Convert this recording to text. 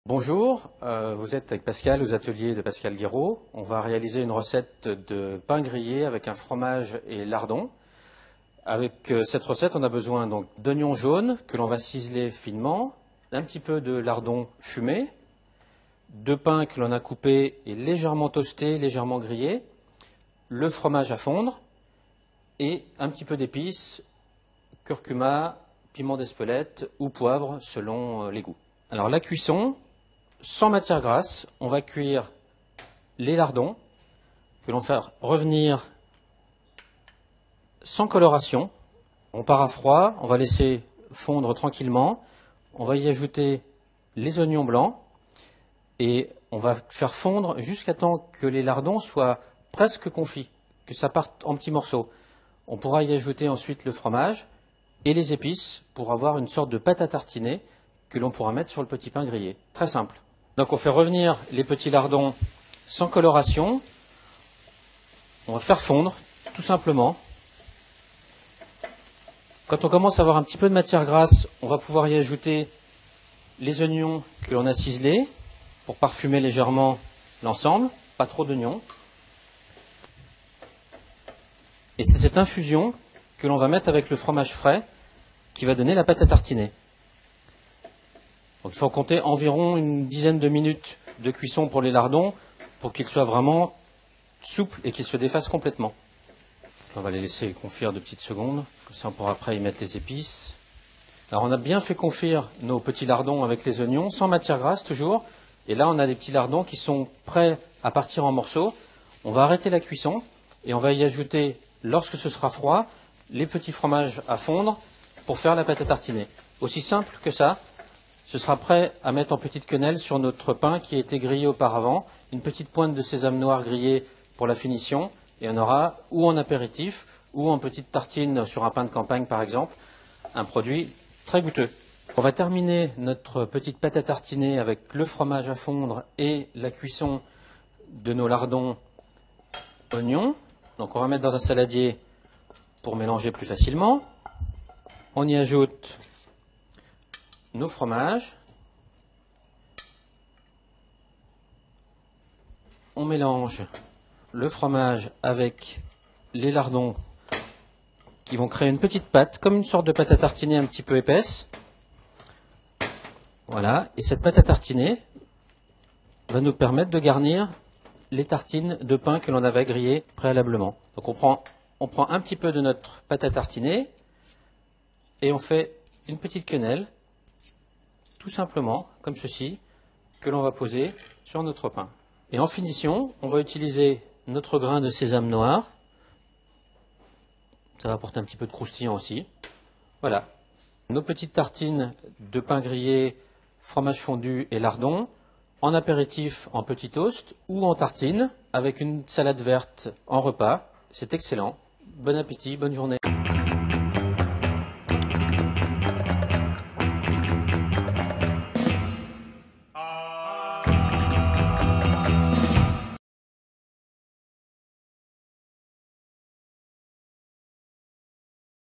Bonjour, vous êtes avec Pascal aux ateliers de Pascal Guiraud. On va réaliser une recette de pain grillé avec un fromage et lardon. Avec cette recette, on a besoin donc d'oignons jaunes que l'on va ciseler finement, un petit peu de lardon fumé, de pain que l'on a coupé et légèrement toasté, légèrement grillé, le fromage à fondre et un petit peu d'épices, curcuma, piment d'Espelette ou poivre selon les goûts. Alors la cuisson, sans matière grasse, on va cuire les lardons que l'on fait revenir sans coloration. On part à froid, on va laisser fondre tranquillement. On va y ajouter les oignons blancs et on va faire fondre jusqu'à temps que les lardons soient presque confits, que ça parte en petits morceaux. On pourra y ajouter ensuite le fromage et les épices pour avoir une sorte de pâte à tartiner que l'on pourra mettre sur le petit pain grillé. Très simple. Donc on fait revenir les petits lardons sans coloration. On va faire fondre, tout simplement. Quand on commence à avoir un petit peu de matière grasse, on va pouvoir y ajouter les oignons que l'on a ciselés pour parfumer légèrement l'ensemble. Pas trop d'oignons. Et c'est cette infusion que l'on va mettre avec le fromage frais qui va donner la pâte à tartiner. Donc il faut compter environ une dizaine de minutes de cuisson pour les lardons pour qu'ils soient vraiment souples et qu'ils se défassent complètement. On va les laisser confire de petites secondes, comme ça on pourra après y mettre les épices. Alors on a bien fait confire nos petits lardons avec les oignons, sans matière grasse toujours. Et là on a des petits lardons qui sont prêts à partir en morceaux. On va arrêter la cuisson et on va y ajouter, lorsque ce sera froid, les petits fromages à fondre pour faire la pâte à tartiner. Aussi simple que ça. Ce sera prêt à mettre en petite quenelle sur notre pain qui a été grillé auparavant. Une petite pointe de sésame noir grillé pour la finition. Et on aura, ou en apéritif, ou en petite tartine sur un pain de campagne par exemple, un produit très goûteux. On va terminer notre petite pâte à tartiner avec le fromage à fondre et la cuisson de nos lardons oignons. Donc on va mettre dans un saladier pour mélanger plus facilement. On y ajoute nos fromages. On mélange le fromage avec les lardons qui vont créer une petite pâte, comme une sorte de pâte à tartiner un petit peu épaisse. Voilà, et cette pâte à tartiner va nous permettre de garnir les tartines de pain que l'on avait grillées préalablement. Donc on prend un petit peu de notre pâte à tartiner et on fait une petite quenelle, tout simplement, comme ceci, que l'on va poser sur notre pain. Et en finition, on va utiliser notre grain de sésame noir. Ça va apporter un petit peu de croustillant aussi. Voilà. Nos petites tartines de pain grillé, fromage fondu et lardons, en apéritif, en petit toast ou en tartine, avec une salade verte en repas. C'est excellent. Bon appétit, bonne journée.